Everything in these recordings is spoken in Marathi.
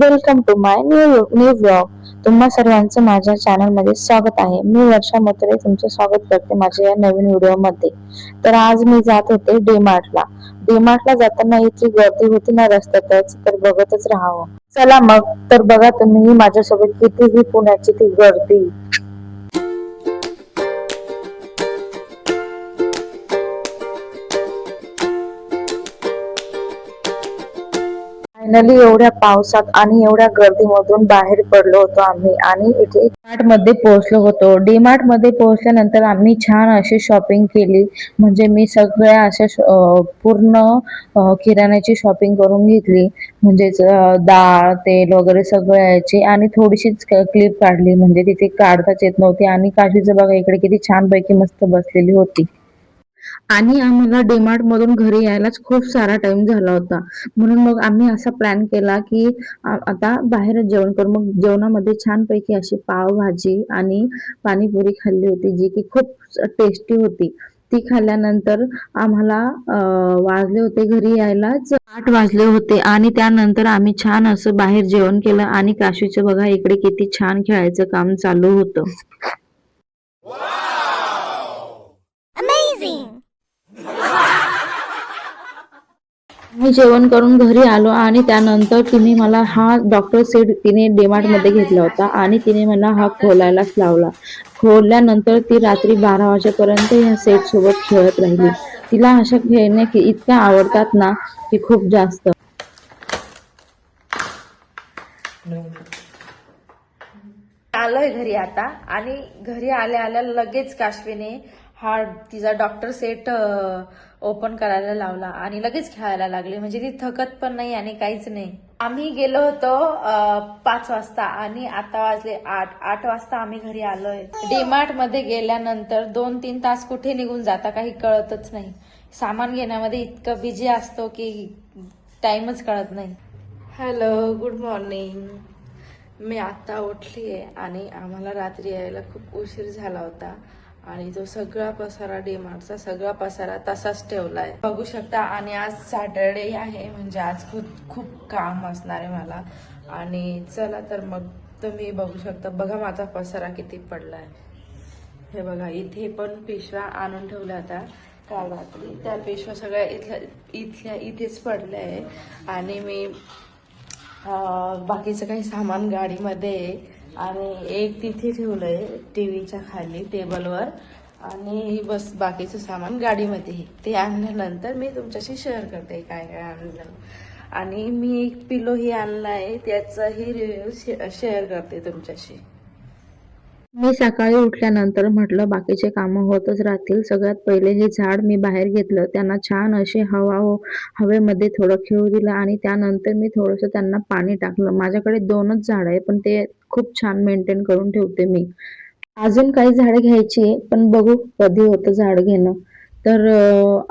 Welcome to my new vlog. तुम्हा सर्वांचं माझ्या चॅनल मध्ये स्वागत आहे. मी वर्षा मोतरे तुमचं स्वागत करते माझ्या या नवीन व्हिडिओ मध्ये. तर आज मी जात होते डीमार्टला. डीमार्टला जाताना इतकी गर्दी होती ना रस्त्यातच, तर बघतच राहावं. चला मग तर बघा तुम्ही माझ्यासोबत किती ही पुण्याची ती गर्दी. फायनली एवढ्या पावसात आणि एवढ्या गर्दीमधून बाहेर पडलो होतो आम्ही आणि इथे डीमार्ट मध्ये पोहोचलो होतो. डीमार्ट मध्ये पोहोचल्यानंतर आम्ही छान अशी शॉपिंग केली. म्हणजे मी सगळ्या अशा पूर्ण किराण्याची शॉपिंग करून घेतली. म्हणजेच डाळ, तेल वगैरे सगळं यायची आणि थोडीशीच क्लिप काढली. म्हणजे तिथे काढताच येत नव्हती आणि काशीचं बघा इकडे किती छान पैकी मस्त बसलेली होती. आणि आम्हाला डीमार्ट मधून घरी यायलाच खूप सारा टाइम झाला होता. म्हणून मग आम्ही असा प्लॅन केला की आता बाहेरच जेवण करू. मग जेवणामध्ये छानपैकी अशी पावभाजी आणि पाणीपुरी खाल्ली होती, जी की खूप टेस्टी होती. ती खाल्ल्यानंतर आम्हाला वाजले होते घरी यायलाच 8 वाजले होते आणि त्यानंतर आम्ही छान असं बाहेर जेवण केलं आणि काशीचं बघा इकडे किती छान खेळायचं काम चालू होतं. मी जेवण करून घरी आलो आणि त्यानंतर तिने मला हा डॉक्टर सेट तिने डीमार्ट मध्ये घेतला होता आणि तिने मला हा खोलायलाच लावला. खोलल्यानंतर ती रात्री 12 वाजेपर्यंत ह्या सेट सोबत खेळत राहिली. तिला अशा खेळणे इतक्या आवडतात ना की खूप जास्त. आलोय घरी आता आणि घरी आल्या आल्या लगेच काशवीने हा तिचा डॉक्टर सेट ओपन करायला लावला आणि लगेच खेळायला लागली. म्हणजे ती थकत पण नाही आणि काहीच नाही. आम्ही गेलो होतो 5 वाजता आणि आता वाजले 8 वाजता आम्ही घरी आलोय. डीमार्ट मध्ये गेल्यानंतर 2-3 तास कुठे निघून जाता काही कळतच नाही. सामान घेण्यामध्ये इतकं बिझी असतो की टाइमच कळत नाही. Hello, good morning. मी आता उठली आहे आणि आम्हाला रात्री यायला खूप उशीर झाला होता आणि तो सगळा पसारा डीमार्टचा सगळा पसारा तसाच ठेवलाय बघू शकता. आणि आज सॅटरडे आहे म्हणजे आज खूप खूप काम असणार आहे मला. आणि चला तर मग तुम्ही बघू शकता. बघा माझा पसारा किती पडलाय. हे बघा इथे पण पिशव्या आणून ठेवल्या होत्या काल रात्री. त्या पिशव्या सगळ्या इथल्या इथेच पडल्या आहे आणि मी बाकीचं काही सामान गाडीमध्ये आणि एक तिथे ठेवलंय टीव्हीच्या खाली टेबलवर आणि बस बाकीचं सामान गाडीमध्ये. ते आणल्यानंतर मी तुमच्याशी शेअर करते काय काय आणलं. आणि मी एक पिलोही आणलाय त्याचाही रिव्ह्यू शेअर करते तुमच्याशी. मी सकाळी उठल्यानंतर म्हटलं बाकीचे कामं होतच राहतील. सगळ्यात पहिले हे झाड मी बाहेर घेतलं. त्यांना छान अशी हवेमध्ये थोडं खेळू दिलं आणि त्यानंतर मी थोडंसं त्यांना पाणी टाकलं. माझ्याकडे 2च झाड आहे पण ते खूप छान मेंटेन करून ठेवते मी. अजून काही झाडं घ्यायची आहे पण बघू कधी होतं झाड घेणं. तर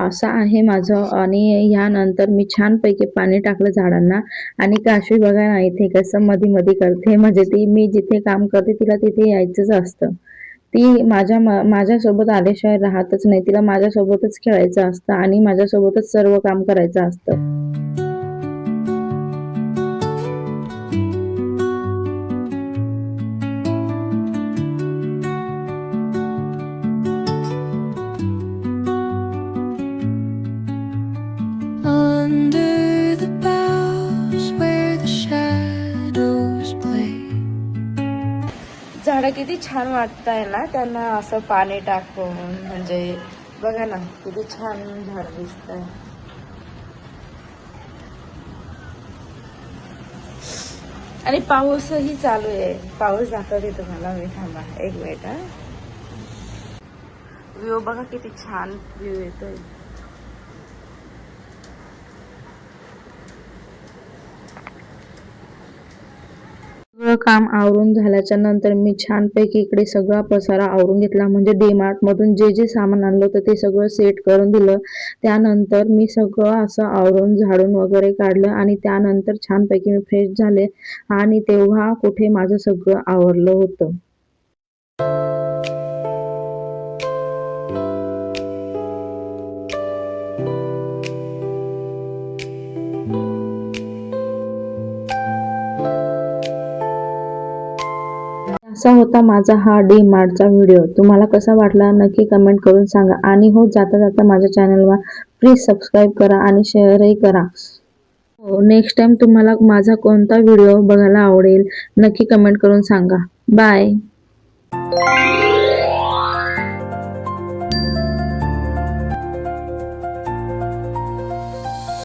असं आहे माझं. आणि ह्यानंतर मी छानपैकी पाणी टाकलं झाडांना. आणि काशवी बघा ना इथे कसं मध्ये मध्ये करते. म्हणजे ती मी जिथे काम करते तिला तिथे यायचंच असतं. ती माझ्यासोबत आल्याशिवाय राहतच नाही. तिला माझ्यासोबतच खेळायचं असतं आणि माझ्यासोबतच सर्व काम करायचं असतं. Under the boughs where the shadows play. झाडं किती छान वाटतंय ना त्यांना असं पाणी टाकून. म्हणजे बघा ना किती छान झाड दिसतंय. आणि पाऊसही चालू आहे. पाऊस दाखवते तुम्हाला मी. थांबा एक मिनिट. व्ह्यू बघा किती छान व्ह्यू येतोय. सगळं काम आवरून झाल्याच्या नंतर मी छानपैकी इकडे सगळा पसारा आवरून घेतला. म्हणजे डीमार्ट मधून जे जे सामान आणलं होतं ते सगळं सेट करून दिलं. त्यानंतर मी सगळं असं आवरून झाडून वगैरे काढलं आणि त्यानंतर छानपैकी मी फ्रेश झाले आणि तेव्हा कुठे माझं सगळं आवरलं होतं. असा होता माझा हा डी मार्टचा व्हिडिओ. तुम्हाला कसा वाटला नक्की कमेंट करून सांगा. आणि हो, जाता जाता माझ्या चॅनलला प्लीज सबस्क्राईब करा आणि शेअरही करा. हो, नेक्स्ट टाइम तुम्हाला माझा कोणता व्हिडिओ बघायला आवडेल नक्की कमेंट करून सांगा. बाय.